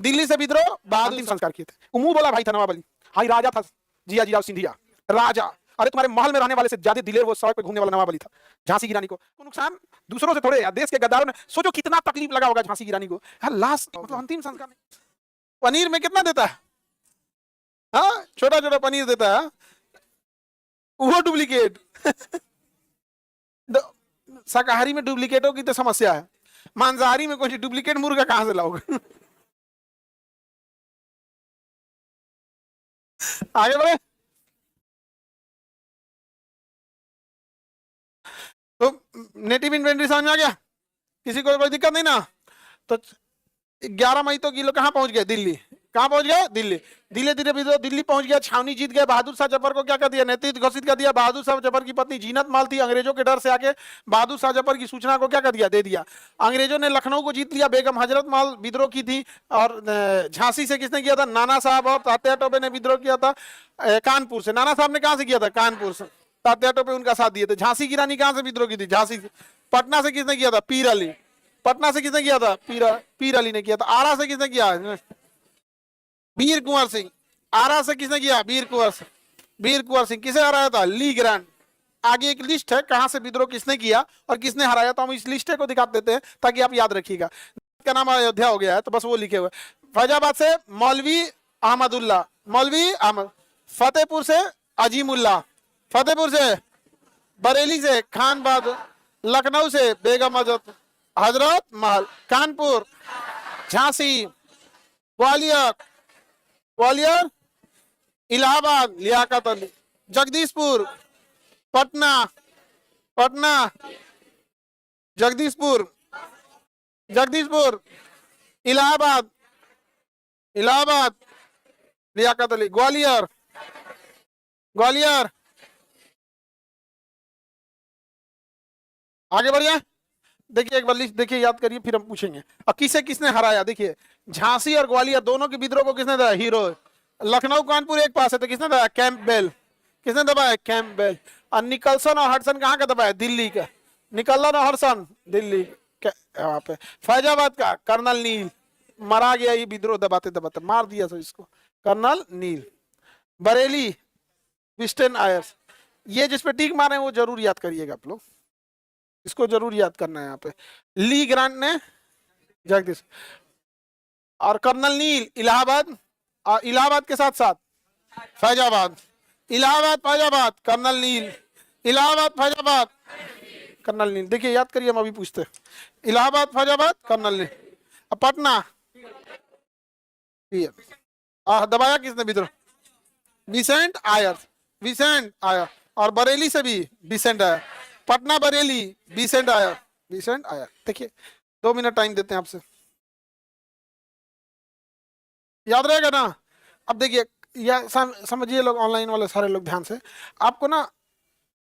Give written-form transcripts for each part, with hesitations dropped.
दिल्ली से विद्रोह, बहादुर संस्कार किए थे। मुंह बोला भाई था नवाब अली, हाई राजा था जिया जिया सिंधिया राजा। अरे तुम्हारे महल में रहने वाले से ज्यादा दिलेर वो सड़क पे घूमने वाला नवाब अली था। झांसी की रानी को नुकसान दूसरों से थोड़े, देश के गद्दारों ने सोचो कितना तकलीफ लगा होगा झांसी की रानी को। लास्ट मतलब अंतिम संस्कार नहीं। पनीर में कितना देता है, हाँ छोटा छोटा पनीर देता है, वो डुप्लीकेट। शाकाहारी में डुप्लीकेटों की तो समस्या है, मांसाहारी में कोई डुप्लीकेट मुर्गा कहां से लाओगे। आगे बढ़े। तो नेटिव इन्वेंटरी समझ में आ गया, किसी को कोई दिक्कत नहीं ना। तो 11 मई तो किलो कहां पहुंच गए, दिल्ली। कहां पहुंच गए, दिल्ली। धीरे धीरे दिल्ली पहुंच गया, छावनी जीत गए। बहादुर शाह जफर को क्या कर दिया, नेतृत्व घोषित कर दिया। बहादुर शाह जफर की पत्नी जीनत माल थी, अंग्रेजों के डर से आके बहादुर शाह जफर की सूचना को क्या कर दिया, दे दिया। अंग्रेजों ने लखनऊ को जीत लिया, बेगम हजरत माल विद्रोह की थी। और झांसी से किसने किया था, नाना साहब और तात्या टोपे ने विद्रोह किया था। कानपुर से, नाना साहब ने कहां से किया था, कानपुर से। तात्या टोपे उनका साथ दिए थे। झांसी की रानी कहां से विद्रोह की थी, झांसी से। पटना से किसने किया था, पीर अली। पटना से किसने किया था, पीर अली ने किया था। आरा से किसने किया, वीर कुंवर सिंह। आरा से किसने किया, वीर कुंवर सिंह। वीर कुंवर सिंह किसे हराया था, ली ग्रांट। आगे एक लिस्ट है कहां से विद्रोह किसने किया और किसने हराया, तो हम इस लिस्ट को दिखा देते हैं ताकि आप याद रखिएगा। का नाम अयोध्या हो गया है तो बस वो लिखे हुए। फैजाबाद से मौलवी अहमदुल्ला, मौलवी अहमद। फतेहपुर से अजीमुल्ला, फतेहपुर से। बरेली से खान बहादुर, लखनऊ से बेगम हजरत महल, कानपुर, झांसी, ग्वालियर, ग्वालियर, इलाहाबाद लियाकत अली, जगदीशपुर, पटना, पटना, जगदीशपुर, जगदीशपुर, इलाहाबाद, इलाहाबाद लियाकत अली, ग्वालियर, ग्वालियर। आगे बढ़िए, देखिए एक बार लिस्ट देखिए, याद करिए, फिर हम पूछेंगे। और किसे किसने हराया, देखिए झांसी और ग्वालियर दोनों के विद्रोह को किसने दबाया, हीरो। लखनऊ कानपुर एक पास है तो किसने दबाया, कैंपबेल। किसने दबाया, कैंपबेल। और निकलसन और हडसन कहाँ का दबाया, दिल्ली का। निकलन और हडसन दिल्ली वहां पे। फैजाबाद का कर्नल नील, मरा गया ये विद्रोह दबाते दबाते, मार दिया तो इसको, कर्नल नील। बरेली विस्टन आयर्स। ये जिसपे टीक मारे वो जरूर याद करिएगा आप लोग, इसको जरूर याद करना है यहाँ पे। ली ग्रांट ने जगदीश और कर्नल नील इलाहाबाद, और इलाहाबाद के साथ साथ फैजाबाद। इलाहाबाद फैजाबाद कर्नल नील, इलाहाबाद फैजाबाद कर्नल नील। देखिए याद करिए, हम अभी पूछते हैं। इलाहाबाद फैजाबाद कर्नल नील। अब पटना दबाया किसने विद्रोह, विसेंट आयर, विसेंट आयर। और बरेली से भी विसेंट आयर, पटना बरेली विसेंट आयर, विसेंट आयर। देखिए 2 मिनट टाइम देते हैं आपसे, याद रहेगा ना। अब देखिए या समझिए लोग, ऑनलाइन वाले सारे लोग ध्यान से, आपको ना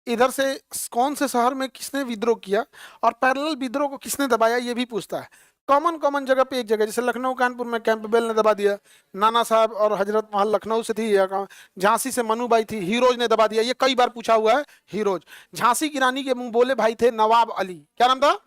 इधर से कौन से शहर में किसने विद्रोह किया और पैरेलल विद्रोह को किसने दबाया ये भी पूछता है। कॉमन कॉमन जगह पे एक जगह, जैसे लखनऊ कानपुर में कैंपबेल ने दबा दिया, नाना साहब और हजरत महल लखनऊ से थी, झांसी से मनुबाई थी, हीरोज ने दबा दिया। ये कई बार पूछा हुआ है, हीरोज। झांसी की रानी के मुंह बोले भाई थे नवाब अली, क्या नाम था।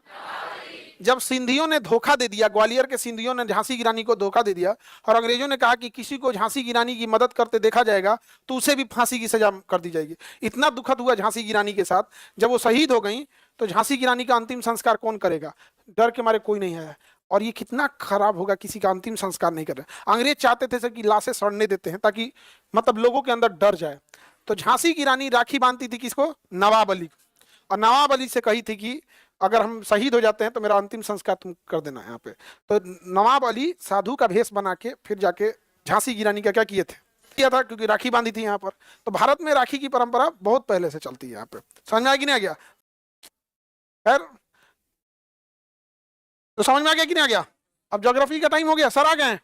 जब सिंधियों ने धोखा दे दिया, ग्वालियर के सिंधियों ने झांसी की रानी को धोखा दे दिया और अंग्रेजों ने कहा कि किसी को झांसी की रानी की मदद करते देखा जाएगा तो उसे भी फांसी की सजा कर दी जाएगी। इतना दुखद हुआ झांसी की रानी के साथ, जब वो शहीद हो गई तो झांसी की रानी का अंतिम संस्कार कौन करेगा, डर के मारे कोई नहीं है। और ये कितना खराब होगा, किसी का अंतिम संस्कार नहीं कर रहे। अंग्रेज चाहते थे सर कि लाशें सड़ने देते हैं ताकि मतलब लोगों के अंदर डर जाए। तो झांसी की रानी राखी बांधती थी किसको, नवाब अली। और नवाब अली से कही थी कि अगर हम शहीद हो जाते हैं तो मेरा अंतिम संस्कार तुम कर देना यहाँ पे। तो नवाब अली साधु का भेष बना के फिर जाके झांसी की रानी का क्या किए थे, किया था, क्योंकि राखी बांधी थी यहाँ पर। तो भारत में राखी की परंपरा बहुत पहले से चलती है यहाँ पे। समझ में आ कि नहीं आ गया, खैर तो समझ में आ गया कि नहीं आ गया। अब ज्योग्राफी का टाइम हो गया, सर आ गए हैं।